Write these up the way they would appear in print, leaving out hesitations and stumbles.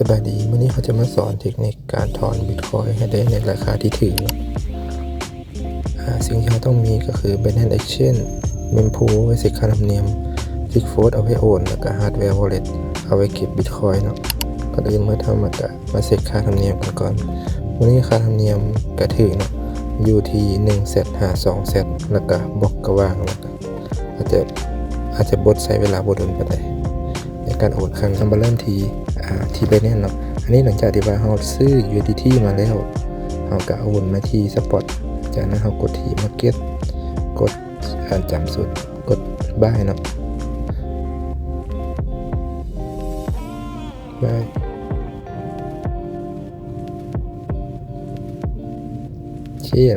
สบายดีวันนี้เขาจะมาสอนเทคนิคการถอนบิตคอยน์ให้ได้ในราคาที่ถึงสิ่งที่เราต้องมีก็คือ Binance Exchange Mempool ไว้เสียค่าธรรมเนียม Sigfox เอาไว้โอนแล้วก็ Hardware Wallet เอาไว้เก็บบิตคอยน์เนาะก็เลยเมื่อทำมาเสียค่าธรรมเนียมกันก่อนวันนี้ค่าธรรมเนียมกระถึงเนาะอยู่ที่1 เซตหา2 เซตแล้วก็บล็อกก็ว่างแล้วก็อาจจะบดใช้เวลาบดนไปได้ในการโอนครั้งทำมาเริ่มที่Binanceเนาะอันนี้หลังจากที่ว่าเราซื้อ USDT มาแล้วเราก็โอนมาที่ Spot จากนั้นเรากดที่ Market กดจำสุดกด Buy เนาะ Buy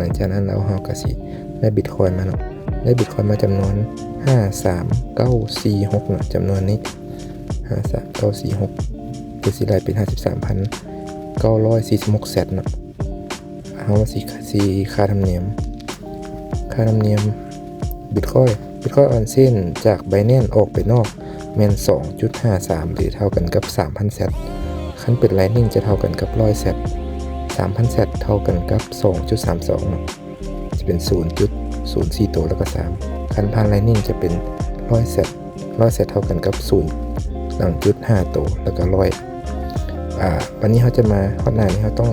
หลังจากนั้นเราก็สิได้บิตคอยน์มาเนาะได้บิตคอยน์มาจำนวน53946เนาะจำนวนนี้53946คือสิไลเป็น 53,946 เซตเนาะเอาว่าสิค่าธรรมเนียมบิตคอยน์ออนเซ็นจาก Binance ออกไปนอกแม่น 2.53 หรือเท่ากันกับ 3,000 เซตคันเป็น Lightning จะเท่ากันกับ100 เซต 3,000 เซตเท่ากันกับ 2.32 เนาะจะเป็น 0.04 ตัวแล้วก็3คันผ่าน Lightning จะเป็น100 เซตเท่ากันกับ0.5 ตัวแล้วก็100วันนี้เขาจะมาข้อหน้านี้เขาต้อง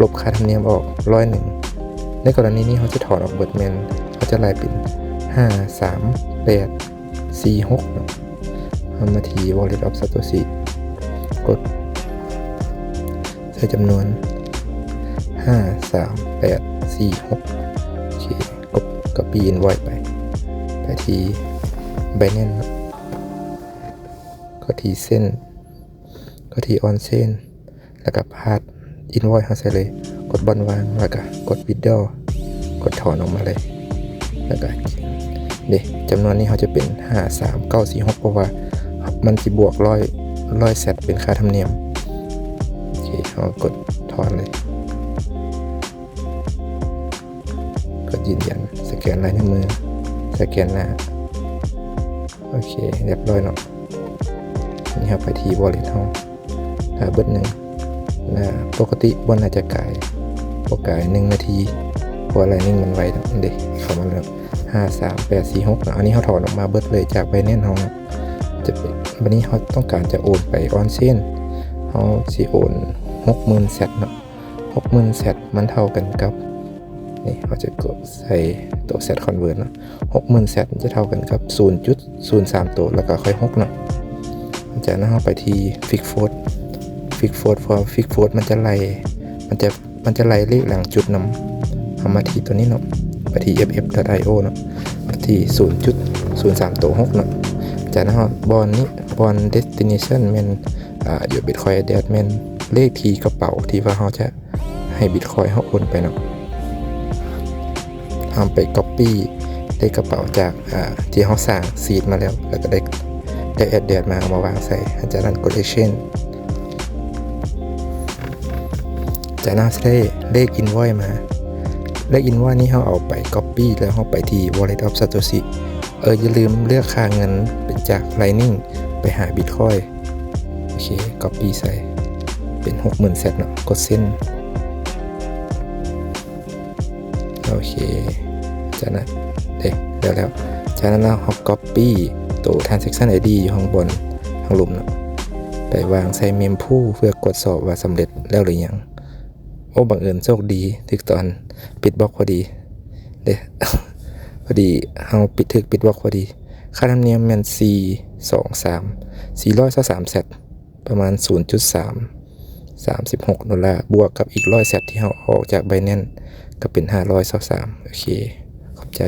ลบค่าธรรมเนียมออก101ในกรณีนี้เขาจะถอนออกเบิดแมนเขาจะไล่เป็น53846เนาะเอามาที่ Wallet of Satoshi กดใส่จำนวน53846โอเคCopy Invoice ไปที่ Binance เนาะก็ที่เส้นก็ที่ออนเซนแล้วก็พาดอินโวอยซ์เข้าใส่เลยกดบอนวางแล้วก็กดวิดดอกดถอนออกมาเลยแล้วก็จำนวนนี้เขาจะเป็น53946เพราะว่ามันจะบวก100 เซตเป็นค่าธรรมเนียมโอเคเรากดถอนเลยกดยืนยันสแกนลายนิ้วมือสแกนหน้าโอเคเรียบร้อยเนาะนี่ครับไปที่ Wallet เฮาเบิดปกติบนอาจจะกาย1 นาทีเพราะอะไรนิ่งมันไวเข้ามาแล้ว53846อันนี้เขาถอนออกมาเบิดเลยจาก Binance เฮาจะเป็นวันนี้เขาต้องการจะโอนไปออนเซนเขาสิโอน 60,000 เซตเนาะ 60,000 เซตมันเท่ากันกับนี่เขาจะกดใส่ตัวเซตคอนเวิร์ตเนาะ 60,000 เซตจะเท่ากันกับ 0.03 ตัวแล้วก็ค่อย6เนาะจากนั้นเราไปที่ฟิกโฟดพอฟิกโฟดมันจะไล่เลขหลังจุดนำเอามาที่ตัวนี้เนาะไปที่ ff.io เนาะไปที่ 0.03 ตัว6เนาะจากนั้นบอล destination แม่นอยู่ Bitcoin address แม่นเลขที่กระเป๋าที่ว่าเราจะให้ Bitcoin เราโอนไปเนาะเอาไป copy เลขกระเป๋าจากที่เราสร้างซีดมาแล้วก็ได้แอดเดดมาเอามาวางใส่จากนั้นกด exchange จากนั้นได้เลข invoice มาเลข invoice นี้เราเอาไป copy แล้วเราไปที่ wallet of Satoshi อย่าลืมเลือกค่าเงินเป็นจาก Lightning ไปหา Bitcoin โอเค copy ใส่เป็น 60,000 เซตเนาะกดเส้นโอเคจากนั้นแล้วจากนั้นเรา copyตัว transaction ID อยู่ข้างบนข้างหลุมเนาะไปวางใส่เมมพูเพื่อกดสอบว่าสำเร็จแล้วหรือยังบังเอิญโชคดีถึกตอนปิดบล็อกพอดีพอดีเราปิดบล็อกพอดีค่าธรรมเนียมมัน423 เซตประมาณ 0.36 ดอลลาร์บวกกับอีก100 เซตที่เราออกจาก Binance ก็เป็น523โอเคขอบใจ